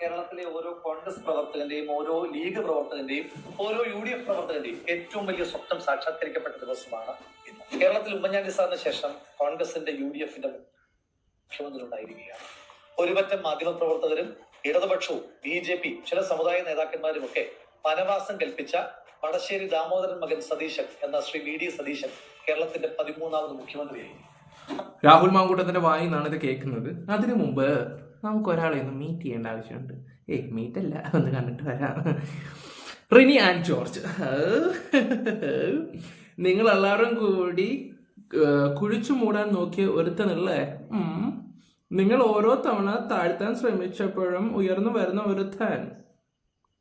കേരളത്തിലെ ഓരോ കോൺഗ്രസ് പ്രവർത്തകന്റെയും ഓരോ ലീഗ് പ്രവർത്തകന്റെയും ഓരോ UDF പ്രവർത്തകന്റെയും ഏറ്റവും വലിയ സ്വപ്നം സാക്ഷാത്കരിക്കപ്പെട്ട ദിവസമാണ് ഇന്ന്. കേരളത്തിൽ ഉമ്മൻചാണ്ടി സാറിന് ശേഷം കോൺഗ്രസിന്റെ UDFന്റെ മുഖ്യമന്ത്രി ഉണ്ടായിരിക്കുകയാണ്. ഒരുപറ്റം മാധ്യമപ്രവർത്തകരും ഇടതുപക്ഷവും BJP ചില സമുദായ നേതാക്കന്മാരും ഒക്കെ വനവാസം കൽപ്പിച്ച വടശ്ശേരി ദാമോദരൻ മകൻ സതീശൻ എന്ന ശ്രീ VD സതീശൻ കേരളത്തിന്റെ 13ാമത് മുഖ്യമന്ത്രിയായി. രാഹുൽ മാങ്കൂട്ടത്തിന്റെ വായിൽ നിന്നാണ് ഇത് കേൾക്കുന്നത്. അതിനു മുമ്പ് നമുക്ക് ഒരാളെ ഒന്ന് മീറ്റ് ചെയ്യേണ്ട ആവശ്യമുണ്ട്. മീറ്റ് അല്ല, ഒന്ന് കണ്ടിട്ട് വരാം. റിനി ആൻഡ് ജോർജ്, നിങ്ങളെല്ലാവരും കൂടി കുഴിച്ചു മൂടാൻ നോക്കിയ ഒരുത്തനല്ലേ? നിങ്ങൾ ഓരോ തവണ താഴ്ത്താൻ ശ്രമിച്ചപ്പോഴും ഉയർന്നു വരുന്ന ഒരുത്തൻ.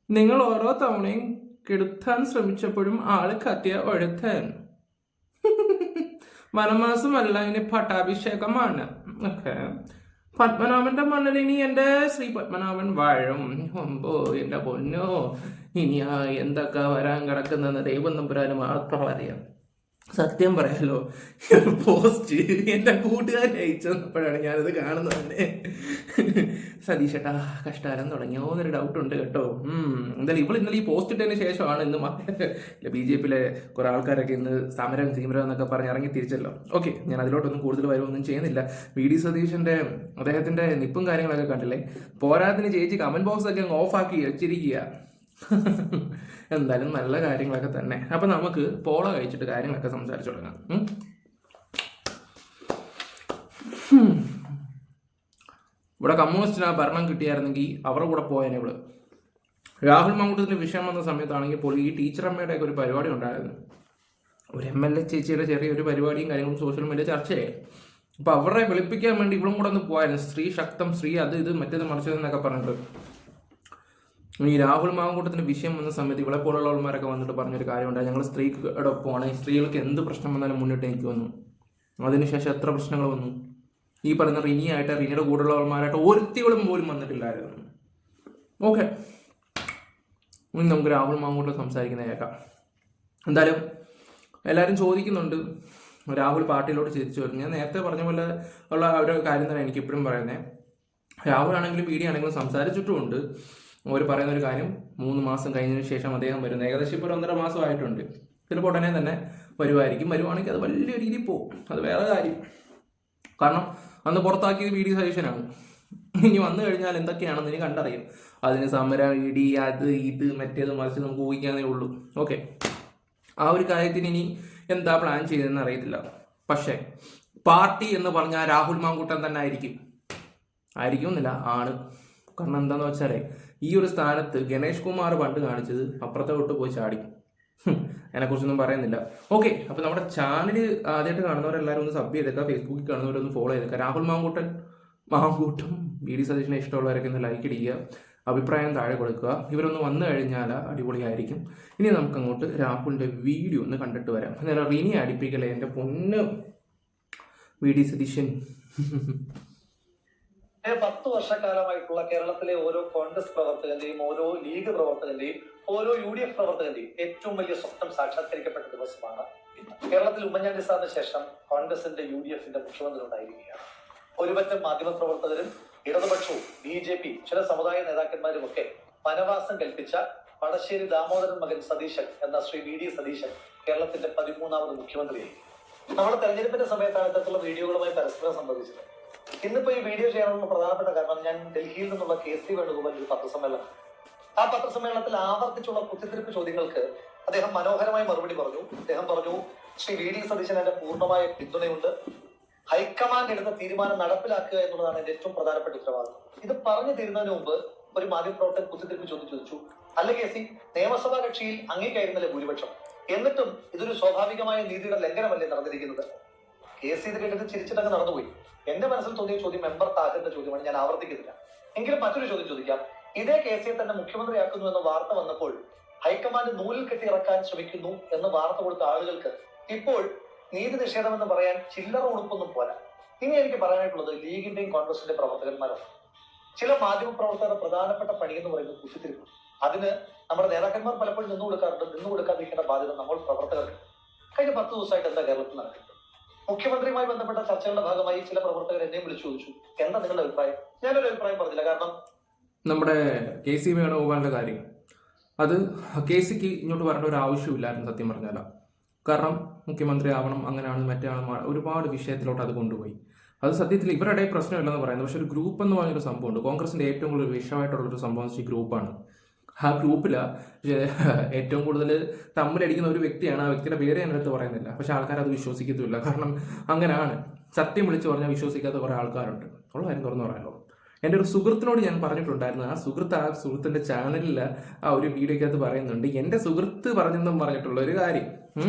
നിങ്ങൾ ഓരോ തവണയും കെടുത്താൻ ശ്രമിച്ചപ്പോഴും ആള് കത്തിയ ഒരുത്തൻ. വനമാസമല്ല, ഇനി പട്ടാഭിഷേകമാണ്. ഓക്കെ, പത്മനാഭന്റെ മണ്ണിൽ ഇനി എൻ്റെ ശ്രീ പത്മനാഭൻ വാഴും. ഒമ്പോ എൻ്റെ പൊന്നോ, ഇനി എന്തൊക്കെ വരാൻ കിടക്കുന്നെന്ന് ദൈവം തമ്പുരാന് മാത്രം അറിയാം. സത്യം പറയാലോ, പോസ്റ്റ് എൻ്റെ കൂട്ടുകാരൻ അയച്ചു തന്നപ്പോഴാണ് ഞാനത് കാണുന്നത് തന്നെ. സതീഷേട്ടാ, കഷ്ടാലം തുടങ്ങിയോ എന്നൊരു ഡൗട്ട് ഉണ്ട് കേട്ടോ. എന്തായാലും ഇന്നലെ ഈ പോസ്റ്റ് ഇട്ടതിന് ശേഷമാണ് ഇന്ന് BJPയിലെ കുറെ ആൾക്കാരൊക്കെ ഇന്ന് സമരം എന്നൊക്കെ പറഞ്ഞ് ഇറങ്ങി തിരിച്ചല്ലോ. ഓക്കെ, ഞാൻ അതിലോട്ടൊന്നും കൂടുതൽ വരുമൊന്നും ചെയ്യുന്നില്ല. VD സതീശന്റെ അദ്ദേഹത്തിന്റെ നിപ്പും കാര്യങ്ങളൊക്കെ കണ്ടില്ലേ. പോരാത്തിന് ചേച്ചി കമന്റ് ബോക്സ് ഒക്കെ അങ്ങ് ഓഫാക്കി വെച്ചിരിക്കുക. എന്തായാലും നല്ല കാര്യങ്ങളൊക്കെ തന്നെ. അപ്പൊ നമുക്ക് പോള കഴിച്ചിട്ട് കാര്യങ്ങളൊക്കെ സംസാരിച്ചു തുടങ്ങാം. ഇവിടെ കമ്മ്യൂണിസ്റ്റിന് ഭരണം കിട്ടിയായിരുന്നെങ്കിൽ അവരുടെ കൂടെ പോയേനെ. ഇവിടെ രാഹുൽ മാങ്കൂട്ടത്തിന്റെ വിഷയം വന്ന സമയത്താണെങ്കിൽ പോലും ഈ ടീച്ചറമ്മയുടെ ഒക്കെ ഒരു പരിപാടി ഉണ്ടായിരുന്നു. ഒരു MLA ചേച്ചിയുടെ ചെറിയൊരു പരിപാടിയും കാര്യങ്ങളും സോഷ്യൽ മീഡിയ ചർച്ചയായി. അപ്പൊ അവരെ വെളുപ്പിക്കാൻ വേണ്ടി ഇവളും കൂടെ ഒന്ന് പോയായിരുന്നു. സ്ത്രീ ശക്തം, സ്ത്രീ അത് ഇത് മറ്റേത് മറിച്ചതെന്നൊക്കെ പറഞ്ഞിട്ട്. ഈ രാഹുൽ മാങ്കൂട്ടത്തിന്റെ വിഷയം വന്ന സമയത്ത് ഇവിടെ പോലുള്ളവന്മാരൊക്കെ വന്നിട്ട് പറഞ്ഞൊരു കാര്യമുണ്ടായി. ഞങ്ങൾ സ്ത്രീയോടൊപ്പമാണ്, സ്ത്രീകൾക്ക് എന്ത് പ്രശ്നം വന്നാലും മുന്നിട്ട് എനിക്ക് വന്നു. അതിനുശേഷം എത്ര പ്രശ്നങ്ങൾ വന്നു. ഈ പറയുന്ന റിനിയായിട്ട്, റിനിയുടെ കൂടെയുള്ളവന്മാരായിട്ട് ഒരുത്തികളും പോലും വന്നിട്ടില്ലായിരുന്നു. ഓക്കെ, ഇനി നമുക്ക് രാഹുൽ മാങ്കൂട്ടം സംസാരിക്കുന്ന കേൾക്കാം. എന്തായാലും എല്ലാവരും ചോദിക്കുന്നുണ്ട് രാഹുൽ പാർട്ടിയിലോട്ട് തിരിച്ചു വരും. ഞാൻ നേരത്തെ പറഞ്ഞ പോലെ ഉള്ള ഒരു കാര്യം തന്നെ എനിക്ക് ഇപ്പോഴും പറയുന്നത്. രാഹുൽ ആണെങ്കിലും VD ആണെങ്കിലും സംസാരിച്ചിട്ടുമുണ്ട്. അവർ പറയുന്ന ഒരു കാര്യം, 3 മാസം കഴിഞ്ഞതിന് ശേഷം അദ്ദേഹം വരുന്നത്. ഏകദേശം ഇപ്പോൾ 1.5 മാസമായിട്ടുണ്ട്. ചിലപ്പോൾ ഉടനെ തന്നെ വരുമായിരിക്കും. വരുവാണെങ്കിൽ അത് വലിയ രീതിയിൽ പോകും, അത് വേറെ കാര്യം. കാരണം അന്ന് പുറത്താക്കിയത് VD സതീശനാണ്. ഇനി വന്നു കഴിഞ്ഞാൽ എന്തൊക്കെയാണെന്ന് ഇനി കണ്ടറിയും. അതിന് സമരം, ഇടി, അത് ഇത് മറ്റേത് മറിച്ച് നമുക്ക് ഊഹിക്കാനേ ഉള്ളൂ. ഓക്കെ, ആ ഒരു കാര്യത്തിന് ഇനി എന്താ പ്ലാൻ ചെയ്തതെന്ന് അറിയത്തില്ല. പക്ഷേ പാർട്ടി എന്ന് പറഞ്ഞാൽ രാഹുൽ മാങ്കൂട്ടൻ തന്നെ ആയിരിക്കുമെന്നില്ല, ആണ്. കാരണം എന്താന്ന് വെച്ചാലേ, ഈ ഒരു സ്ഥാനത്ത് ഗണേഷ് കുമാർ പണ്ട് കാണിച്ചത് അപ്പുറത്തെ തൊട്ട് പോയി ചാടി. അതിനെക്കുറിച്ചൊന്നും പറയുന്നില്ല. ഓക്കെ, അപ്പോൾ നമ്മുടെ ചാനൽ ആദ്യമായിട്ട് കാണുന്നവരെല്ലാവരും ഒന്ന് സബ് ചെയ്തേക്കുക, ഫേസ്ബുക്കിൽ കാണുന്നവരൊന്ന് ഫോളോ ചെയ്തേക്കുക. രാഹുൽ മാങ്കൂട്ടം VD സതീശനെ ഇഷ്ടമുള്ളവരൊക്കെ ഒന്ന് ലൈക്ക് ഇടിക്കുക, അഭിപ്രായം താഴെ കൊടുക്കുക. ഇവരൊന്ന് വന്നു കഴിഞ്ഞാൽ അടിപൊളിയായിരിക്കും. ഇനി നമുക്കങ്ങോട്ട് രാഹുലിൻ്റെ വീഡിയോ ഒന്ന് കണ്ടിട്ട് വരാം. എന്നാലും റിനി അടിപ്പിക്കലേ എൻ്റെ പൊന്ന് VD സതീശൻ. 10 വർഷക്കാലമായിട്ടുള്ള കേരളത്തിലെ ഓരോ കോൺഗ്രസ് പ്രവർത്തകന്റെയും ഓരോ ലീഗ് പ്രവർത്തകന്റെയും ഓരോ UDF പ്രവർത്തകന്റെയും ഏറ്റവും വലിയ സ്വപ്നം സാക്ഷാത്കരിക്കപ്പെട്ട ദിവസമാണ് ഇന്ന്. കേരളത്തിൽ ഉമ്മൻചാണ്ടി സാറിന് ശേഷം കോൺഗ്രസിന്റെ UDFന്റെ മുഖ്യമന്ത്രി ഉണ്ടായിരിക്കുകയാണ്. ഒരുപറ്റം മാധ്യമപ്രവർത്തകരും ഇടതുപക്ഷവും BJP ചില സമുദായ നേതാക്കന്മാരും ഒക്കെ വനവാസം കൽപ്പിച്ച വടശ്ശേരി ദാമോദരൻ മകൻ സതീശൻ എന്ന ശ്രീ VD സതീശൻ കേരളത്തിന്റെ 13ാമത് മുഖ്യമന്ത്രിയായി. നമ്മുടെ തെരഞ്ഞെടുപ്പിന്റെ സമയത്താണ് ഇത്തരത്തിലുള്ള വീഡിയോകളുമായി പരസ്പരം സംബന്ധിച്ചത്. ഇന്നിപ്പോ ഈ വീഡിയോ ചെയ്യാനുള്ള പ്രധാനപ്പെട്ട കാരണം, ഞാൻ ഡൽഹിയിൽ നിന്നുള്ള KC വേണുഗോപാൽ ഒരു പത്രസമ്മേളനം. ആ പത്രസമ്മേളനത്തിൽ ആവർത്തിച്ചുള്ള കുത്തിത്തിരിപ്പ് ചോദ്യങ്ങൾക്ക് അദ്ദേഹം മനോഹരമായി മറുപടി പറഞ്ഞു. അദ്ദേഹം പറഞ്ഞു, ശ്രീ VD സതീശൻ എന്റെ പൂർണ്ണമായ പിന്തുണയുണ്ട്. ഹൈക്കമാൻഡ് എടുത്ത തീരുമാനം നടപ്പിലാക്കുക എന്നുള്ളതാണ് എന്റെ ഏറ്റവും പ്രധാനപ്പെട്ട ഉത്തരവാദിത്വം. ഇത് പറഞ്ഞു തീരുന്നതിന് മുമ്പ് ഒരു മാധ്യമപ്രവർത്തകൻ കുത്തിത്തിരിപ്പ് ചോദിച്ചു, അല്ല KC, നിയമസഭാ കക്ഷിയിൽ അങ്ങേക്കായിരുന്നല്ലേ ഭൂരിപക്ഷം, എന്നിട്ടും ഇതൊരു സ്വാഭാവികമായ നീതിയുടെ ലംഘനമല്ലേ നടന്നിരിക്കുന്നത്? KC ഇത് കേട്ടിട്ട് ചിരിച്ചിട്ടങ്ങ് നടന്നുപോയി. എന്റെ മനസ്സിൽ തോന്നിയ ചോദ്യം മെമ്പർ താജന്റെ ചോദ്യമാണ്, ഞാൻ ആവർത്തിക്കുന്നില്ല. എങ്കിലും മറ്റൊരു ചോദ്യം ചോദിക്കാം. ഇതേ KCയെ തന്നെ മുഖ്യമന്ത്രിയാക്കുന്നു എന്ന വാർത്ത വന്നപ്പോൾ ഹൈക്കമാൻഡ് നൂലിൽ കെട്ടി ഇറക്കാൻ ശ്രമിക്കുന്നു എന്ന് വാർത്ത കൊടുത്ത ആളുകൾക്ക് ഇപ്പോൾ നീതി നിഷേധം എന്ന് പറയാൻ ചില്ലറ ഉടുപ്പൊന്നും പോരാ. ഇനി എനിക്ക് പറയാനായിട്ടുള്ളത് ലീഗിന്റെയും കോൺഗ്രസിന്റെ പ്രവർത്തകന്മാരാണ്. ചില മാധ്യമ പ്രവർത്തകരുടെ പ്രധാനപ്പെട്ട പണി എന്ന് പറയുന്നത് കുത്തിത്തിരിപ്പ്. അതിന് നമ്മുടെ നേതാക്കന്മാർ പലപ്പോഴും നിന്നു കൊടുക്കാതിരിക്കേണ്ട ബാധ്യത നമ്മൾ പ്രവർത്തകർക്ക്. കഴിഞ്ഞ 10 ദിവസമായിട്ട് എന്താ കേരളത്തിൽ നടക്കുന്നത്? മുഖ്യമന്ത്രിയുമായി ബന്ധപ്പെട്ട ചർച്ചകളുടെ ഭാഗമായി ചില പ്രവർത്തകർ എന്നെയും വിളിച്ചു ചോദിച്ചു, എന്താ നിങ്ങളുടെ അഭിപ്രായം? ഞാനൊരു അഭിപ്രായം പറഞ്ഞില്ല. കാരണം നമ്മുടെ KC വേണുഗോപാലിൻ്റെ കാര്യം, അത് KCക്ക് ഇങ്ങോട്ട് വരേണ്ട ഒരു ആവശ്യമില്ലായിരുന്നു സത്യം പറഞ്ഞാൽ. കാരണം മുഖ്യമന്ത്രി ആവണം, അങ്ങനെയാണ് മറ്റാണ്, ഒരുപാട് വിഷയത്തിലോട്ട് അത് കൊണ്ടുപോയി. അത് സത്യത്തിൽ ഇവരുടെ പ്രശ്നമില്ലെന്ന് പറയുന്നത്. പക്ഷെ ഒരു ഗ്രൂപ്പ് എന്ന് പറഞ്ഞൊരു സംഭവമുണ്ട്. കോൺഗ്രസിൻ്റെ ഏറ്റവും കൂടുതൽ വിഷയമായിട്ടുള്ളൊരു സംഭവം ഈ ഗ്രൂപ്പാണ്. ആ ഗ്രൂപ്പിൽ ഏറ്റവും കൂടുതൽ തമ്മിലടിക്കുന്ന ഒരു വ്യക്തിയാണ്. ആ വ്യക്തിയുടെ പേര് ഞാൻ അടുത്ത് പറയുന്നില്ല, പക്ഷെ ആൾക്കാർ അത് വിശ്വസിക്കത്തുമില്ല. കാരണം അങ്ങനെയാണ്, സത്യം വിളിച്ച് പറഞ്ഞാൽ വിശ്വസിക്കാത്ത കുറേ ആൾക്കാരുണ്ട്. ഉള്ള കാര്യം തുറന്നു പറയാമല്ലോ. എൻ്റെ ഒരു സുഹൃത്തിനോട് ഞാൻ പറഞ്ഞിട്ടുണ്ടായിരുന്നു. ആ സുഹൃത്തിൻ്റെ ചാനലിൽ ആ ഒരു വീഡിയോക്കകത്ത് പറയുന്നുണ്ട്, എൻ്റെ സുഹൃത്ത് പറഞ്ഞെന്നും പറഞ്ഞിട്ടുള്ള ഒരു കാര്യം.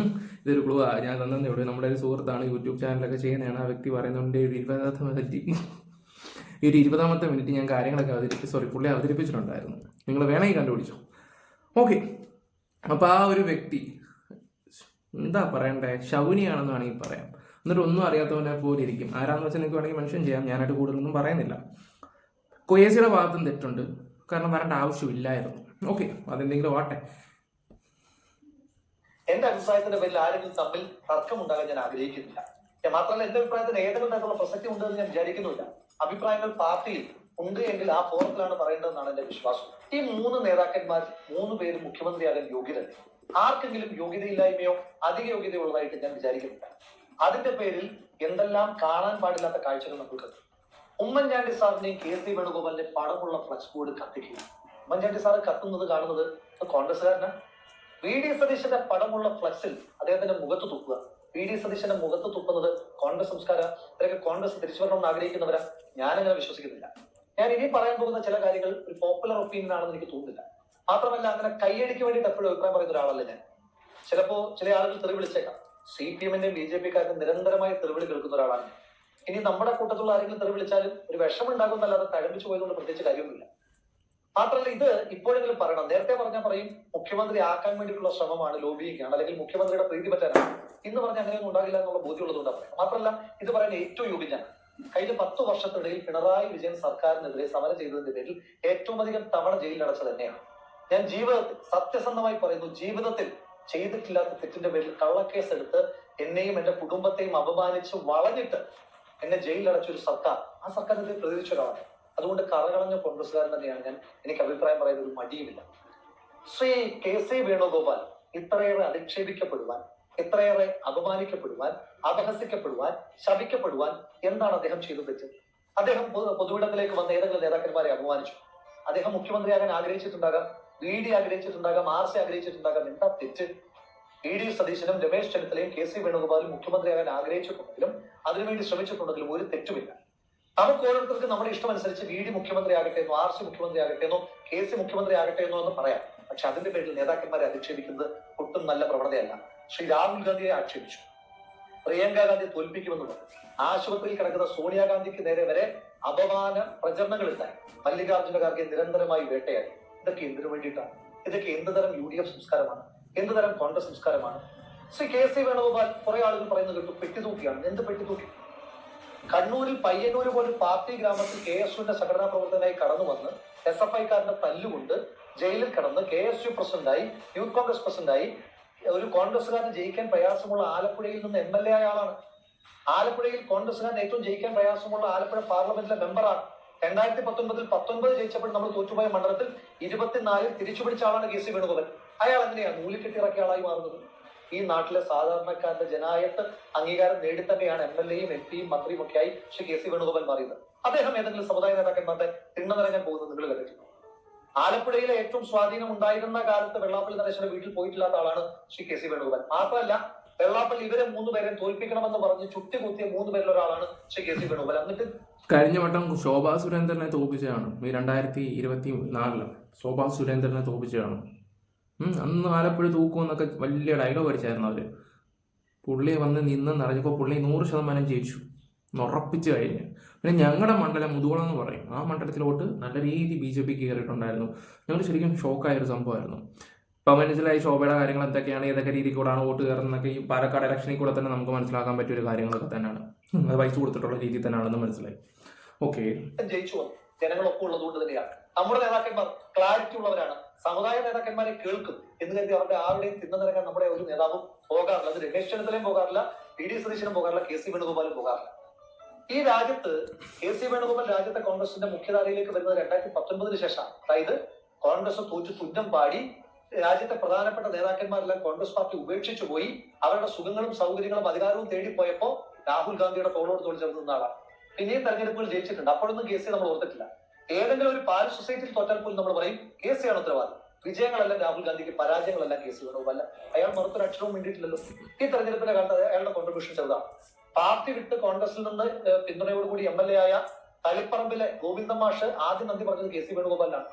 ഇതൊരു ക്ലൂ ആ, ഞാൻ തന്നേ ഉള്ളൂ. നമ്മുടെ ഒരു സുഹൃത്താണ്, യൂട്യൂബ് ചാനലൊക്കെ ചെയ്യുന്നതാണ്. ആ വ്യക്തി പറയുന്നുണ്ട് ഒരു 20ാമത്തെ മിനിറ്റ് ഞാൻ കാര്യങ്ങളൊക്കെ പുള്ളി അവതരിപ്പിച്ചിട്ടുണ്ടായിരുന്നു. നിങ്ങൾ വേണമെങ്കിൽ കണ്ടുപിടിച്ചോ. ഓക്കെ, അപ്പോൾ ആ ഒരു വ്യക്തി എന്താ പറയണ്ടേ, ശൗനിയാണെന്ന് വേണമെങ്കിൽ പറയാം. എന്നിട്ട് ഒന്നും അറിയാത്തവനെ പോലെ ഇരിക്കും. ആരാന്ന് വെച്ചാൽ നിങ്ങൾക്ക് വേണമെങ്കിൽ മെൻഷൻ ചെയ്യാം, ഞാനായിട്ട് കൂടുതലൊന്നും പറയുന്നില്ല. KCയുടെ ഭാഗത്തും തെറ്റുണ്ട്, കാരണം വരേണ്ട ആവശ്യമില്ലായിരുന്നു. ഓക്കെ, അതെന്തെങ്കിലും ആട്ടെ. എന്റെ അഭിപ്രായത്തിന്റെ പേരിൽ ആരെങ്കിലും തമ്മിൽ തർക്കമുണ്ടാകാൻ ഞാൻ ആഗ്രഹിക്കുന്നില്ല. മാത്രമല്ല എന്റെ അഭിപ്രായത്തിന് ഏതെങ്കിലും തരത്തിലുള്ള പ്രസക്തി ഉണ്ടെന്ന് ഞാൻ വിചാരിക്കുന്നില്ല. അഭിപ്രായങ്ങൾ പാർട്ടിയിൽ ഉണ്ട് എങ്കിൽ ആ ഫോറത്തിലാണ് പറയേണ്ടതെന്നാണ് എന്റെ വിശ്വാസം. ഈ 3 നേതാക്കന്മാർ 3 പേരും മുഖ്യമന്ത്രിയാകാൻ യോഗ്യതല്ല. ആർക്കെങ്കിലും യോഗ്യതയില്ലായ്മയോ അധിക യോഗ്യതയുള്ളതായിട്ട് ഞാൻ വിചാരിക്കുന്നില്ല. അതിന്റെ പേരിൽ എന്തെല്ലാം കാണാൻ പാടില്ലാത്ത കാഴ്ചകൾ നമുക്ക് കണ്ടു. ഉമ്മൻചാണ്ടി സാറിന്റെയും KC വേണുഗോപാലിന്റെ പടമുള്ള ഫ്ലക്സ് ബോർഡ് കത്തിക്കുക. ഉമ്മൻചാണ്ടി സാറ് കത്തുന്നത് കാണുന്നത് കോൺഗ്രസ്സുകാരനാണ്. VD സതീശന്റെ പടമുള്ള ഫ്ലക്സിൽ അദ്ദേഹത്തിന്റെ മുഖത്ത് തുപ്പുക. VD സതീശന്റെ മുഖത്ത് തുപ്പുന്നത് കോൺഗ്രസ് സംസ്കാര, ഇവരൊക്കെ കോൺഗ്രസ് തിരിച്ചു വരണമെന്ന് ആഗ്രഹിക്കുന്നവരാ. ഞാനങ്ങനെ വിശ്വസിക്കുന്നില്ല. ഞാൻ ഇനി പറയാൻ പോകുന്ന ചില കാര്യങ്ങൾ ഒരു പോപ്പുലർ ഒപ്പീനിയൻ ആണെന്ന് എനിക്ക് തോന്നുന്നില്ല. മാത്രമല്ല അങ്ങനെ കൈയടിക്ക് വേണ്ടിയിട്ട് എപ്പോഴും അഭിപ്രായം പറയുന്ന ഒരാളല്ല ഞാൻ. ചിലപ്പോ ചില ആളുകൾ തെറി വിളിച്ചേക്കാം. CPM-ന്റെയും BJP-ക്കാരുടെയും നിരന്തരമായി തെറിവിളി കേൾക്കുന്ന ഒരാളാണ്. ഇനി നമ്മുടെ കൂട്ടത്തിലുള്ള ആരെങ്കിലും തെറി വിളിച്ചാലും ഒരു വിഷമം ഉണ്ടാകുന്നല്ലാതെ തഴമ്പിച്ചു പോയതുകൊണ്ട് പ്രത്യേകിച്ച് കാര്യമൊന്നുമില്ല. മാത്രമല്ല ഇത് ഇപ്പോഴെങ്കിലും പറയണം. നേരത്തെ പറഞ്ഞാൽ പറയും മുഖ്യമന്ത്രി ആക്കാൻ വേണ്ടിയിട്ടുള്ള ശ്രമമാണ്, ലോബിയിങ് ആണ്, അല്ലെങ്കിൽ മുഖ്യമന്ത്രിയുടെ പ്രീതി പറ്റാനാണ്. ഇന്ന് പറഞ്ഞാൽ അങ്ങനെയൊന്നും ഉണ്ടാകില്ല എന്നുള്ള ബോധ്യമുള്ളതുകൊണ്ടാണ് പറയാം. മാത്രമല്ല ഇത് പറയാൻ ഏറ്റവും യോഗ്യനാണ്. കഴിഞ്ഞ 10 വർഷത്തിനിടയിൽ പിണറായി വിജയൻ സർക്കാരിനെതിരെ സമരം ചെയ്തതിന്റെ പേരിൽ ഏറ്റവും അധികം തവണ ജയിലിലടച്ച തന്നെയാണ്. ഞാൻ ജീവിതത്തിൽ സത്യസന്ധമായി പറയുന്നു, ജീവിതത്തിൽ ചെയ്തിട്ടില്ലാത്ത തെറ്റിന്റെ പേരിൽ കള്ളക്കേസ് എടുത്ത് എന്നെയും എന്റെ കുടുംബത്തെയും അപമാനിച്ച് വളഞ്ഞിട്ട് എന്നെ ജയിലിലടച്ച ഒരു സർക്കാർ, ആ സർക്കാരിനെതിരെ പ്രതികരിച്ച ഒരാളാണ്. അതുകൊണ്ട് കറകളഞ്ഞ കോൺഗ്രസ്സുകാരൻ തന്നെയാണ് ഞാൻ. എനിക്ക് അഭിപ്രായം പറയുന്ന ഒരു മടിയുമില്ല. ശ്രീ KC വേണുഗോപാൽ ഇത്രയേറെ അധിക്ഷേപിക്കപ്പെടുവാൻ, ഇത്രയേറെ അപമാനിക്കപ്പെടുവാൻ, അപഹസിക്കപ്പെടുവാൻ, ശപിക്കപ്പെടുവാൻ എന്താണ് അദ്ദേഹം ചെയ്തു തെറ്റ്? അദ്ദേഹം പൊതുവിടത്തിലേക്ക് വന്ന ഏതെങ്കിലും നേതാക്കന്മാരെ അപമാനിച്ചു? അദ്ദേഹം മുഖ്യമന്ത്രിയാകാൻ ആഗ്രഹിച്ചിട്ടുണ്ടാകാം, VD ആഗ്രഹിച്ചിട്ടുണ്ടാകാം, RC ആഗ്രഹിച്ചിട്ടുണ്ടാകാം. എന്താ തെറ്റ്? VD സതീശനും രമേശ് ചെന്നിത്തലയും KC വേണുഗോപാലും മുഖ്യമന്ത്രിയാകാൻ ആഗ്രഹിച്ചിട്ടുണ്ടെങ്കിലും അതിനുവേണ്ടി ശ്രമിച്ചിട്ടുണ്ടെങ്കിലും ഒരു തെറ്റുമില്ല. നമുക്ക് ഓരോരുത്തർക്ക് നമ്മുടെ ഇഷ്ടമനുസരിച്ച് VD മുഖ്യമന്ത്രി ആകട്ടെ എന്നോ, RC മുഖ്യമന്ത്രി ആകട്ടെ എന്നോ, KC മുഖ്യമന്ത്രി ആകട്ടെ എന്നോ എന്ന് പറയാം. പക്ഷെ അതിന്റെ പേരിൽ നേതാക്കന്മാരെ അധിക്ഷേപിക്കുന്നത് ഒട്ടും നല്ല പ്രവണതയല്ല. ശ്രീ രാഹുൽ ഗാന്ധിയെ ആക്ഷേപിച്ചു, പ്രിയങ്ക ഗാന്ധി തോൽപ്പിക്കുമെന്ന് പറഞ്ഞു, ആശുപത്രിയിൽ കിടക്കുന്ന സോണിയാഗാന്ധിക്ക് നേരെ വരെ അപമാന പ്രചരണങ്ങൾ ഉണ്ടായി, മല്ലികാർജ്ജുന ഖാർഗെ നിരന്തരമായി വേട്ടയാടി. ഇതൊക്കെ എന്തിനു വേണ്ടിയിട്ടാണ്? ഇതൊക്കെ എന്ത് തരം UDF സംസ്കാരമാണ്? എന്ത് തരം കോൺഗ്രസ് സംസ്കാരമാണ്? ശ്രീ KC വേണുഗോപാൽ കുറെ ആളുകൾ പറയുന്നത് കേട്ടു പെട്ടി തൂക്കിയാണ്. എന്ത് പെട്ടി തൂക്കി? കണ്ണൂരിൽ പയ്യന്നൂര് പോലെ പാർട്ടി ഗ്രാമത്തിൽ KSUവിന്റെ സംഘടനാ പ്രവർത്തകനായി കടന്നു വന്ന് SFI-കാരന്റെ തല്ലുകൊണ്ട് ജയിലിൽ കടന്ന് KSU പ്രസിഡന്റായി, യൂത്ത് കോൺഗ്രസ് പ്രസിഡന്റായി, ഒരു കോൺഗ്രസ്സുകാരന് ജയിക്കാൻ പ്രയാസമുള്ള ആലപ്പുഴയിൽ നിന്ന് MLA ആയ ആളാണ്. ആലപ്പുഴയിൽ കോൺഗ്രസ്സുകാരൻ ഏറ്റവും ജയിക്കാൻ പ്രയാസമുള്ള ആലപ്പുഴ പാർലമെന്റിലെ മെമ്പറാണ്. 2019 19 ജയിച്ചപ്പോൾ നമ്മൾ തോറ്റുപോയ മണ്ഡലത്തിൽ 24 തിരിച്ചു പിടിച്ച ആളാണ് KC വേണുഗോപാൽ. അയാൾ എങ്ങനെയാണ് നൂലിക്കെട്ടി ഇറക്കിയ ആളായി മാറുന്നത്? ഈ നാട്ടിലെ സാധാരണക്കാരന്റെ ജനായത്ത് അംഗീകാരം നേടി തന്നെയാണ് MLA-യും MP-യും മന്ത്രിയും ഒക്കെ ആയി ശ്രീ KC വേണുഗോപാൽ മാറിയത്. അദ്ദേഹം ഏതെങ്കിലും സമുദായ നേതാക്കന്മാരുടെ തിണ്ണ നിറങ്ങാൻ പോകുന്നത് നിങ്ങൾ കണ്ടിട്ടുണ്ടോ? ആലപ്പുഴയിലെ ഏറ്റവും സ്വാധീനം ഉണ്ടായിരുന്ന കാലത്ത് വെള്ളാപ്പള്ളി നടേശന്റെ വീട്ടിൽ പോയിട്ടില്ലാത്ത ആളാണ് ശ്രീ KC വേണുഗോപാൽ. മാത്രമല്ല വെള്ളാപ്പള്ളി ഇവരെ 3 പേരെ തോൽപ്പിക്കണമെന്ന് പറഞ്ഞ് ചുറ്റികുത്തിയ 3 പേരിൽ ഒരാളാണ് ശ്രീ KC വേണുഗോപാൽ. എന്നിട്ട് കഴിഞ്ഞ വട്ടം ശോഭാ സുരേന്ദ്രനെ തോൽപ്പിച്ചതാണ്. ഈ 2024 ശോഭാ സുരേന്ദ്രനെ തോൽപ്പിച്ചതാണ്. അന്ന് ആലപ്പുഴ തൂക്കുമെന്നൊക്കെ വലിയ ഡയലോഗ് അടിച്ചായിരുന്നു അവർ. പുള്ളി വന്ന് നിന്നറിഞ്ഞപ്പോൾ പുള്ളി 100% ജയിച്ചു, ഉറപ്പിച്ച് കഴിഞ്ഞ്. പിന്നെ ഞങ്ങളുടെ മണ്ഡലം മുതുകുളം എന്ന് പറയും, ആ മണ്ഡലത്തിലോട്ട് നല്ല രീതി BJP കയറിയിട്ടുണ്ടായിരുന്നു. ഞങ്ങൾ ശരിക്കും ഷോക്കായൊരു സംഭവമായിരുന്നു. ഇപ്പം മനസ്സിലായി ശോഭയുടെ കാര്യങ്ങൾ എന്തൊക്കെയാണ്, ഏതൊക്കെ രീതിയിൽ കൂടാണ് വോട്ട് കയറുന്നതൊക്കെ. ഈ പാലക്കാട് ഇലക്ഷനിൽ കൂടെ തന്നെ നമുക്ക് മനസ്സിലാക്കാൻ പറ്റിയ ഒരു കാര്യങ്ങളൊക്കെ തന്നെയാണ്. അത് പൈസ കൊടുത്തിട്ടുള്ള രീതിയിൽ തന്നെയാണെന്ന് മനസ്സിലായി. ഓക്കെ, ജയിച്ചു വന്നു. ജനങ്ങളൊപ്പം ഉള്ളതുകൊണ്ട് തന്നെയാണ്. നമ്മുടെ നേതാക്കന്മാർ ക്ലാരിറ്റി ഉള്ളവരാണ്, സമുദായ നേതാക്കന്മാരെ കേൾക്കും എന്ന് കരുതി അവരുടെ ആരുടെയും തിന്നു നിറക്കാൻ നമ്മുടെ ഒരു നേതാവും പോകാറില്ല. അത് രമേശ് ചെന്നിത്തലയും പോകാറില്ല, VD സതീശനും പോകാറില്ല, KC വേണുഗോപാലും പോകാറില്ല. ഈ രാജ്യത്ത് കെ.സി. വേണുഗോപാൽ രാജ്യത്തെ കോൺഗ്രസിന്റെ മുഖ്യധാരയിലേക്ക് വരുന്നത് 2019 ശേഷം. അതായത് കോൺഗ്രസ് തോറ്റു തുന്നം പാടി രാജ്യത്തെ പ്രധാനപ്പെട്ട നേതാക്കന്മാരെല്ലാം കോൺഗ്രസ് പാർട്ടി ഉപേക്ഷിച്ചു പോയി അവരുടെ സുഖങ്ങളും സൗകര്യങ്ങളും അധികാരവും തേടിപ്പോയപ്പോ രാഹുൽ ഗാന്ധിയുടെ തോളോട് തോൾ ചേർന്ന് നിന്ന ആളാണ്. പിന്നെയും തെരഞ്ഞെടുപ്പുകൾ ജയിച്ചിട്ടുണ്ട്. അപ്പോഴൊന്നും കെ.സി. നമ്മൾ ഓർത്തിട്ടില്ല. ഏതെങ്കിലും ഒരു പാൽ സൊസൈറ്റിയിൽ തോറ്റാൽ പോലും നമ്മൾ പറയും കെ.സി. ആണ് ഉത്തരവാദി. വിജയങ്ങളെല്ലാം രാഹുൽ ഗാന്ധിക്ക്, പരാജയങ്ങളെല്ലാം കെ.സി. വേണുഗോപാൽ. അയാൾ മറുത്തൊരു അക്ഷരവും വേണ്ടിയിട്ടില്ലല്ലോ. ഈ തെരഞ്ഞെടുപ്പിന്റെ കാലത്ത് അയാളുടെ കോൺട്രിബ്യൂഷൻ ചെറുതാണ്. പാർട്ടി വിട്ട് കോൺഗ്രസിൽ നിന്ന് പിന്തുണയോടുകൂടി MLA ആയ തളിപ്പറമ്പിലെ ഗോവിന്ദ മാഷ് ആദ്യം നന്ദി പറഞ്ഞത് കെ.സി. വേണുഗോപാലിനാണ്.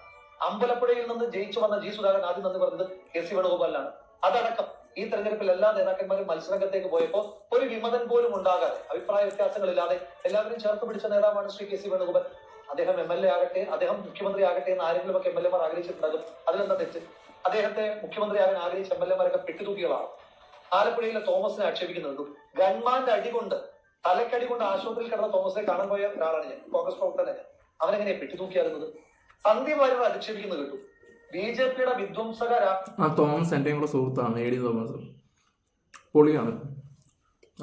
അമ്പലപ്പുഴയിൽ നിന്ന് ജയിച്ചു വന്ന ജി സുധാകരൻ ആദ്യം നന്ദി പറഞ്ഞത് കെ.സി. വേണുഗോപാലിനാണ്. അതടക്കം ഈ തെരഞ്ഞെടുപ്പിൽ എല്ലാ നേതാക്കന്മാരും മത്സരരംഗത്തേക്ക് പോയപ്പോൾ ഒരു വിമതൻ പോലും ഉണ്ടാകാതെ, അഭിപ്രായ വ്യത്യാസങ്ങളില്ലാതെ എല്ലാവരും ചേർത്ത് പിടിച്ച നേതാവാണ് ശ്രീ കെ.സി. വേണുഗോപാൽ. അദ്ദേഹം MLA ആകട്ടെ, അദ്ദേഹം മുഖ്യമന്ത്രി ആകട്ടെ എന്ന് ആരെങ്കിലും ഒക്കെ MLA മാർ ആഗ്രഹിച്ചിട്ടുണ്ടാകും. അതിലെന്താ തെറ്റ്? അദ്ദേഹത്തെ മുഖ്യമന്ത്രിയാകാൻ ആഗ്രഹിച്ച MLA മാരൊക്കെ പെട്ടുതൂക്കികളാണ്. ആലപ്പുഴയിലെ തോമസിനെ ആക്ഷേപിക്കുന്നതും ഗൺമാന്റെ അടികൊണ്ട്, തലക്കടി കൊണ്ട് ആശുപത്രിയിൽ കിടന്ന തോമസിനെ കാണാൻ പോയ ഒരാളാണ് ഞാൻ, കോൺഗ്രസ് പ്രവർത്തകൻ. അവനെങ്ങനെയാ പെട്ടുതൂക്കിയായിരുന്നത്? സന്ദീപ് വാര്യർ അധിക്ഷേപിക്കുന്നത് കേട്ടു. BJP-യുടെ വിധ്വംസക തോമസ് എന്റെയും കൂടെ സുഹൃത്താണ്. AD തോമസ് പൊളിയാണ്.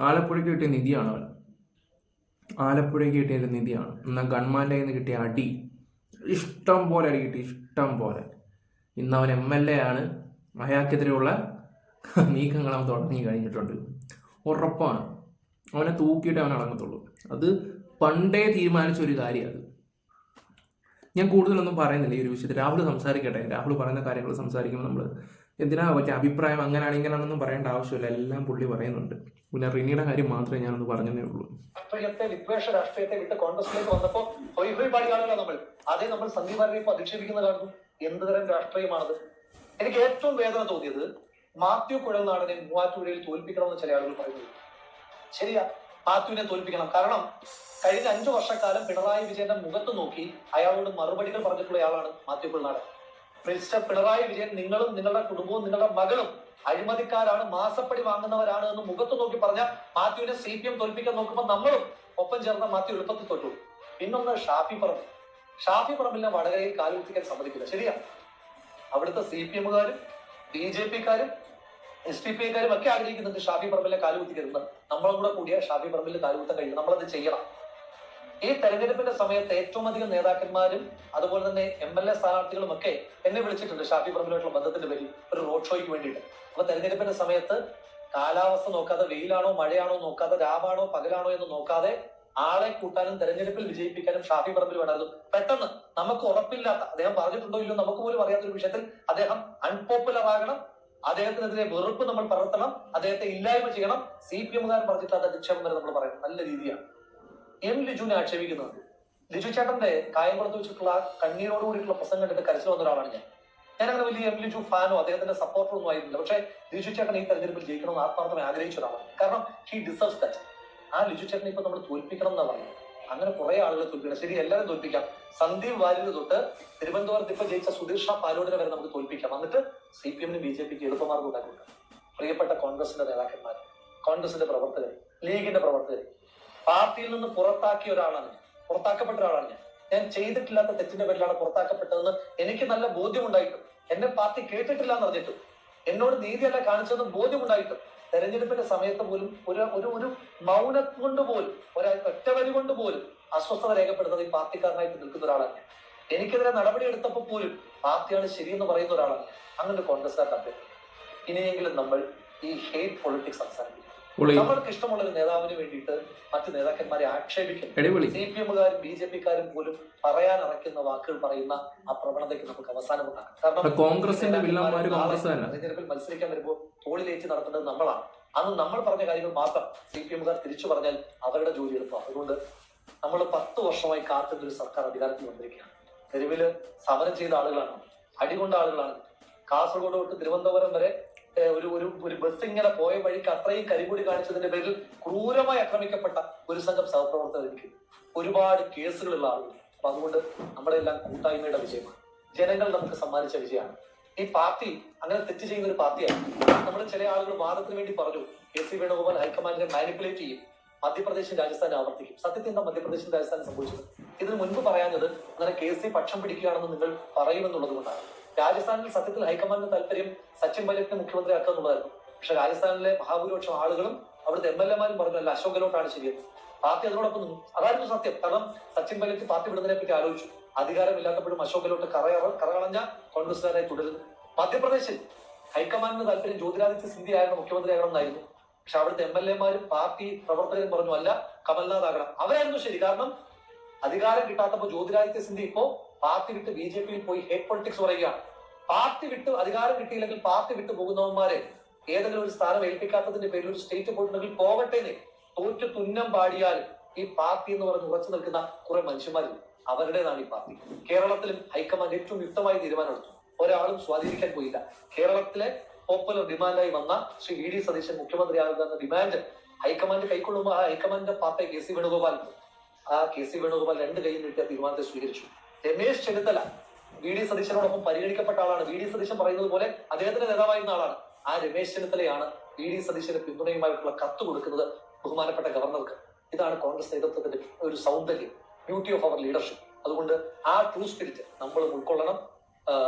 ആലപ്പുഴയ്ക്ക് കിട്ടിയ നിധിയാണ് അവൻ. ആലപ്പുഴയ്ക്ക് കിട്ടിയ നിധിയാണ്. എന്നാൽ ഗൺമാൻ്റെ കയ്യിൽ നിന്ന് കിട്ടിയ അടി ഇഷ്ടം പോലെ അടി കിട്ടി, ഇഷ്ടം പോലെ. ഇന്ന് അവൻ MLA ആണ്. അയാൾക്കെതിരെയുള്ള നീക്കങ്ങൾ അവൻ തുടങ്ങി കഴിഞ്ഞിട്ടുണ്ട്. ഉറപ്പാണ് അവനെ തൂക്കിയിട്ട് അവൻ അടങ്ങത്തുള്ളൂ. അത് പണ്ടേ തീരുമാനിച്ച ഒരു കാര്യമാണ്. ഞാൻ കൂടുതലൊന്നും പറയുന്നില്ല ഈ ഒരു വിഷയത്തിൽ. രാഹുൽ സംസാരിക്കട്ടെ. രാഹുൽ പറയുന്ന കാര്യങ്ങൾ സംസാരിക്കുമ്പോൾ നമ്മൾ എന്തിനാ പറ്റിയ അഭിപ്രായം അങ്ങനെയാണ് ഇങ്ങനെയാണെന്നൊന്നും പറയേണ്ട ആവശ്യമില്ല. എല്ലാം പുള്ളി പറയുന്നുണ്ട്. പിന്നെ റിനിയുടെ കാര്യം മാത്രമേ ഞാനൊന്ന് പറഞ്ഞതേ ഉള്ളൂ. രാഷ്ട്രീയത്തെ, വിദ്വേഷ രാഷ്ട്രീയത്തെ വിട്ട് കോൺഗ്രസിലേക്ക് വന്നപ്പോ ഹൊയ് പാടി കാണുമല്ലോ നമ്മൾ. അതേ നമ്മൾ സന്ദീപ് വാര്യരെ ഇപ്പൊ അധിക്ഷേപിക്കുന്ന കാണുന്നു. എന്ത് തരം രാഷ്ട്രീയമാണത്? എനിക്ക് ഏറ്റവും വേദന തോന്നിയത് മാത്യു കുഴൽനാടനെ മൂവാറ്റുപുഴയിൽ തോൽപ്പിക്കണമെന്ന് ചില ആളുകൾ പറയുന്നത്. ശരിയാ, മാത്യുവിനെ തോൽപ്പിക്കണം. കാരണം കഴിഞ്ഞ 5 വർഷക്കാലം പിണറായി വിജയന്റെ മുഖത്ത് നോക്കി അയാളോട് മറുപടികൾ പറഞ്ഞിട്ടുള്ള ആളാണ് മാത്യു കുഴൽനാടൻ. മിസ്റ്റർ പിണറായി വിജയൻ, നിങ്ങളും നിങ്ങളുടെ കുടുംബവും നിങ്ങളുടെ മകളും അഴിമതിക്കാരാണ്, മാസപ്പടി വാങ്ങുന്നവരാണ് എന്ന് മുഖത്ത് നോക്കി പറഞ്ഞ മാത്യുവിനെ CPM തോൽപ്പിക്കാൻ നോക്കുമ്പോൾ നമ്മളും ഒപ്പം ചേർന്ന മാത്യു എളുപ്പത്തിൽ തോറ്റു. പിന്നൊന്ന് ഷാഫി പറമ്പ്. ഷാഫി പറമ്പിലിനെ വടകരയിൽ കാലുകുത്തിക്കാൻ സമ്മതിക്കില്ല. ശരിയാ, അവിടുത്തെ CPM-കാരും BJP-ക്കാരും SDPI-ക്കാരും ഒക്കെ ആഗ്രഹിക്കുന്നുണ്ട് ഷാഫി പറമ്പിലെ കാലുകുത്തിക്കരുത്. നമ്മളും കൂടെ കൂടിയ ഷാഫി പറമ്പിൽ കാലുകുത്താൻ കഴിയും. നമ്മളത് ചെയ്യണം. ഈ തെരഞ്ഞെടുപ്പിന്റെ സമയത്ത് ഏറ്റവും അധികം നേതാക്കന്മാരും അതുപോലെ തന്നെ MLA സ്ഥാനാർത്ഥികളും ഒക്കെ എന്നെ വിളിച്ചിട്ടുണ്ട് ഷാഫി പറമ്പിലുമായിട്ടുള്ള ബന്ധത്തിന്റെ പേരിൽ ഒരു റോഡ് ഷോയ്ക്ക് വേണ്ടിയിട്ട്. അപ്പൊ തെരഞ്ഞെടുപ്പിന്റെ സമയത്ത് കാലാവസ്ഥ നോക്കാതെ, വെയിലാണോ മഴയാണോ നോക്കാതെ, രാവാണോ പകലാണോ എന്ന് നോക്കാതെ ആളെ കൂട്ടാനും തെരഞ്ഞെടുപ്പിൽ വിജയിപ്പിക്കാനും ഷാഫി പറമ്പിൽ വേണമായിരുന്നു. പെട്ടെന്ന് നമുക്ക് ഉറപ്പില്ലാത്ത, അദ്ദേഹം പറഞ്ഞിട്ടുണ്ടോ ഇല്ലോ നമുക്ക് പോലും അറിയാത്തൊരു വിഷയത്തിൽ അദ്ദേഹം അൺപോപ്പുലർ ആകണം, അദ്ദേഹത്തിനെതിരെ വെറുപ്പ് നമ്മൾ പകർത്തണം, അദ്ദേഹത്തെ ഇല്ലായ്മ ചെയ്യണം. CPM-കാരൻ പറഞ്ഞിട്ട് അധിക്ഷേപം വരെ നമ്മൾ പറയണം. നല്ല രീതിയാണ്. M. ലിജുവിനെ ആക്ഷേപിക്കുന്നത്. ലിജു ചേട്ടന്റെ കായംകുളത്ത് വെച്ചിട്ടുള്ള കണ്ണീരോടുകൂടിയിട്ടുള്ള പ്രസംഗം കണ്ടിട്ട് കരച്ചിൽ വന്ന ഒരാളാണ് ഞാൻ അങ്ങനെ വലിയ M. ലിജു ഫാനോ അദ്ദേഹത്തിന്റെ സപ്പോർട്ടറോ ഒന്നും ആയിരുന്നില്ല. പക്ഷേ ലിജു ചേട്ടൻ ഈ തെരഞ്ഞെടുപ്പിൽ ജയിക്കണമെന്ന് ആത്മാർത്ഥമായി ആഗ്രഹിച്ച ഒരാളാണ്. കാരണം ഹി ഡിസേർവ്സ് ദാറ്റ്. ആ ലിജു ചേട്ടനെ ഇപ്പൊ നമ്മൾ തോൽപ്പിക്കണം എന്നാ പറയുന്നത്. അങ്ങനെ കുറെ ആളുകളെ തോൽപ്പിക്കണം. ശരി, എല്ലാവരും തോൽപ്പിക്കാം. സന്ദീപ് വാര്യർ തൊട്ട് തിരുവനന്തപുരത്ത് ഇപ്പൊ ജയിച്ച സുധീർ ഷാ പാലോടിനെ വരെ നമുക്ക് തോൽപ്പിക്കാം. എന്നിട്ട് CPM-നും BJP-ക്കും എളുപ്പമാർഗം ഉണ്ടാക്കി കൊടുക്കാം. പ്രിയപ്പെട്ട കോൺഗ്രസിന്റെ നേതാക്കന്മാർ, കോൺഗ്രസിന്റെ പ്രവർത്തകർ, ലീഗിന്റെ പ്രവർത്തകർ, പാർട്ടിയിൽ നിന്ന് പുറത്താക്കിയ ഒരാളാണ് ഞാൻ, പുറത്താക്കപ്പെട്ട ഒരാളാണ് ഞാൻ ചെയ്തിട്ടില്ലാത്ത തെറ്റിന്റെ പേരിലാണ് പുറത്താക്കപ്പെട്ടതെന്ന് എനിക്ക് നല്ല ബോധ്യമുണ്ടായിട്ടും, എന്നെ പാർട്ടി കേട്ടിട്ടില്ല എന്ന് അറിഞ്ഞിട്ടും, എന്നോട് നീതിയല്ല കാണിച്ചതെന്ന് ബോധ്യമുണ്ടായിട്ടും തെരഞ്ഞെടുപ്പിന്റെ സമയത്ത് പോലും ഒരു മൗനം കൊണ്ട് പോലും, ഒറ്റ വരി കൊണ്ട് പോലും അസ്വസ്ഥത രേഖപ്പെടുന്നത് ഈ പാർട്ടിക്കാരനായിട്ട് നിൽക്കുന്ന ഒരാളാണ് ഞാൻ. എനിക്കെതിരെ നടപടി എടുത്തപ്പോൾ പോലും പാർട്ടിയാണ് ശരിയെന്ന് പറയുന്ന ഒരാളാണ്. അങ്ങനെ കോൺഗ്രസ്സുകാരുടെ അഭ്യർത്ഥന, ഇനിയെങ്കിലും നമ്മൾ ഈ ഹേറ്റ് പൊളിറ്റിക്സ് സംസാരിക്കും. നമ്മൾക്ക് ഇഷ്ടമുള്ള ഒരു നേതാവിന് വേണ്ടിയിട്ട് മറ്റു നേതാക്കന്മാരെ ആക്ഷേപിക്കുന്നു. CPM-കാരും BJP-ക്കാരും പോലും പറയാൻ ഇറക്കുന്ന വാക്കുകൾ പറയുന്ന ആ പ്രവണതയ്ക്ക് നമുക്ക് അവസാനം ഉണ്ടാക്കാം. കാരണം കോൺഗ്രസിന്റെ തെരഞ്ഞെടുപ്പിൽ മത്സരിക്കാൻ വരുമ്പോൾ തോളിലേറ്റ് നടത്തേണ്ടത് നമ്മളാണ്. അന്ന് നമ്മൾ പറഞ്ഞ കാര്യങ്ങൾ മാത്രം CPM-കാർ തിരിച്ചു പറഞ്ഞാൽ അവരുടെ ജോലി എളുപ്പമാണ്. അതുകൊണ്ട് നമ്മൾ 10 വർഷമായി കാത്തുന്ന ഒരു സർക്കാർ അധികാരത്തിൽ വന്നിരിക്കുകയാണ്. തെരുവില് സമരം ചെയ്ത ആളുകളാണ്, അടികൊണ്ട ആളുകളാണ്. കാസർഗോഡ് തൊട്ട് തിരുവനന്തപുരം വരെ ഒരു ബസ് ഇങ്ങനെ പോയ വഴിക്ക് അത്രയും കരികൂടി കാണിച്ചതിന്റെ പേരിൽ ക്രൂരമായി ആക്രമിക്കപ്പെട്ട ഒരു സംഘം സഹപ്രവർത്തകർക്ക് ഒരുപാട് കേസുകളുള്ള ആളുകൾ. അപ്പൊ അതുകൊണ്ട് നമ്മുടെ എല്ലാം കൂട്ടായ്മയുടെ വിജയമാണ്, ജനങ്ങൾ നമുക്ക് സമ്മാനിച്ച വിജയമാണ്. ഈ പാർട്ടി അങ്ങനെ തെറ്റ് ചെയ്യുന്ന ഒരു പാർട്ടിയാണ്. നമ്മൾ ചില ആളുകൾ വാദത്തിന് വേണ്ടി പറഞ്ഞു കെ.സി. വേണുഗോപാൽ ഹൈക്കമാൻഡിനെ മാനിപ്പുലേറ്റ് ചെയ്യും, മധ്യപ്രദേശും രാജസ്ഥാനും ആവർത്തിക്കും. സത്യത്തിൽ എന്താ മധ്യപ്രദേശും രാജസ്ഥാനും സംഭവിച്ചത്? ഇതിന് മുൻപ് പറയാഞ്ഞത് അങ്ങനെ കെ.സി. പക്ഷം പിടിക്കുകയാണെന്ന് നിങ്ങൾ പറയുമെന്നുള്ളത് കൊണ്ടാണ്. രാജസ്ഥാനിൽ സത്യത്തിൽ ഹൈക്കമാൻഡിന്റെ താല്പര്യം സച്ചിൻ പൈലറ്റിനെ മുഖ്യമന്ത്രിയാക്കുക എന്നുള്ളതായിരുന്നു. പക്ഷെ രാജസ്ഥാനിലെ മഹാഭൂരിപക്ഷം ആളുകളും അവിടുത്തെ MLA-മാരും പറഞ്ഞല്ല അശോക് ഗെഹ്ലോട്ടാണ് ശരിയെന്ന്. പാർട്ടി അതിനോടൊപ്പം നിന്നു. അതായിരുന്നു സത്യം. കാരണം സച്ചിൻ പൈലറ്റ് പാർട്ടി വിടുന്നതിനെ പറ്റി ആലോചിച്ചു. അധികാരമില്ലാത്തപ്പോഴും അശോക് ഗെഹ്ലോട്ട് കറകളഞ്ഞ കോൺഗ്രസ്സുകാരായി തുടരുന്നു. മധ്യപ്രദേശിൽ ഹൈക്കമാൻഡിന് താല്പര്യം ജ്യോതിരാദിത്യ സിന്ധ്യ ആയിരുന്നു മുഖ്യമന്ത്രിയാകണം എന്നായിരുന്നു. പക്ഷെ അവിടുത്തെ MLA-മാരും പാർട്ടി പ്രവർത്തകരും പറഞ്ഞു അല്ല, കമൽനാഥ് ആകണം. അവരായിരുന്നു ശരി. കാരണം അധികാരം കിട്ടാത്തപ്പോൾ ജ്യോതിരാദിത്യ സിന്ധ്യ ഇപ്പോ പാർട്ടി വിട്ട് BJP-യിൽ പോയി ഹേറ്റ് പൊളിറ്റിക്സ് പറയുകയാണ്. പാർട്ടി വിട്ട് അധികാരം കിട്ടിയില്ലെങ്കിൽ പാർട്ടി വിട്ട് പോകുന്നവന്മാരെ ഏതെങ്കിലും ഒരു സ്ഥാനം ഏൽപ്പിക്കാത്തതിന്റെ പേരിൽ ഒരു സ്റ്റേറ്റ് പോയിട്ടുണ്ടെങ്കിൽ പോകട്ടേനെ, തോറ്റു തുന്നം പാടിയാൽ ഈ പാർട്ടി എന്ന് പറഞ്ഞ് ഉറച്ചു നിൽക്കുന്ന കുറെ മനുഷ്യന്മാരില്ല, അവരുടേതാണ് ഈ പാർട്ടി. കേരളത്തിലും ഹൈക്കമാൻഡ് ഏറ്റവും യുക്തമായി തീരുമാനമെടുത്തു. ഒരാളും സ്വാധീനിക്കാൻ പോയില്ല. കേരളത്തിലെ പോപ്പുലർ ഡിമാൻഡായി വന്ന ശ്രീ VD സതീശൻ മുഖ്യമന്ത്രിയാകുക എന്ന ഡിമാൻഡ് ഹൈക്കമാൻഡ് കൈക്കൊള്ളുമ്പോൾ ആ ഹൈക്കമാൻഡിന്റെ പാർട്ടി KC വേണുഗോപാൽ, ആ KC വേണുഗോപാൽ രണ്ട് കൈയിൽ നീട്ടിയ തീരുമാനത്തെ സ്വീകരിച്ചു. രമേശ് ചെന്നിത്തല VD സതീശനോടൊപ്പം പരിഗണിക്കപ്പെട്ട ആളാണ്. VD സതീശൻ പറയുന്നത് പോലെ അദ്ദേഹത്തിന്റെ നേതാവായിരുന്ന ആളാണ്. ആ രമേശ് ചെന്നിത്തലയാണ് VD സതീശന് പിന്തുണയുമായിട്ടുള്ള കത്ത് കൊടുക്കുന്നത് ബഹുമാനപ്പെട്ട ഗവർണർക്ക്. ഇതാണ് കോൺഗ്രസ് നേതൃത്വത്തിന്റെ ഒരു സൗന്ദര്യം, ബ്യൂട്ടി ഓഫ് അവർ ലീഡർഷിപ്പ്. അതുകൊണ്ട് ആ ട്രൂ സ്പിരിറ്റ് നമ്മൾ ഉൾക്കൊള്ളണം.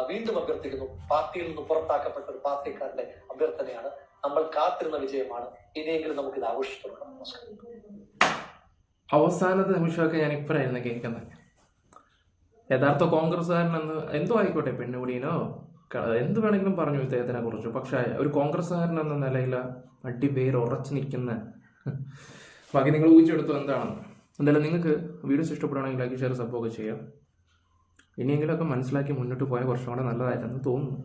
വീണ്ടും അഭ്യർത്ഥിക്കുന്നു, പാർട്ടിയിൽ നിന്ന് പുറത്താക്കപ്പെട്ട ഒരു പാർട്ടിക്കാരുടെ അഭ്യർത്ഥനയാണ്. നമ്മൾ കാത്തിരുന്ന വിജയമാണ്. ഇനിയെങ്കിലും നമുക്ക് ഇത് ആഘോഷിച്ചു തുടങ്ങാം. നമസ്കാരം. അവസാനത്തെ നിമിഷമൊക്കെ ഞാൻ ഇപ്പോഴായിരുന്നു കേൾക്കുന്നത്. യഥാർത്ഥ കോൺഗ്രസ്സുകാരനെന്ന് എന്തോ ആയിക്കോട്ടെ, പെണ്ണുപിടിയനോ എന്ത് വേണമെങ്കിലും പറഞ്ഞു ഇദ്ദേഹത്തിനെ കുറിച്ച്. പക്ഷെ ഒരു കോൺഗ്രസ്സുകാരൻ എന്ന നിലയിൽ അടിപേര് ഉറച്ചു നിൽക്കുന്ന ബാക്കി നിങ്ങൾ ഊഹിച്ചെടുത്തു എന്താണെന്ന്. എന്തായാലും നിങ്ങൾക്ക് വീഡിയോസ് ഇഷ്ടപ്പെടുകയാണെങ്കിൽ ലൈക്ക്, ഷെയർ, സബ്ബൊക്കെ ചെയ്യാം. ഇനിയെങ്കിലുമൊക്കെ മനസ്സിലാക്കി മുന്നോട്ട് പോയാൽ കുറച്ചും കൂടെ നല്ലതായിട്ടെന്ന് തോന്നുന്നു.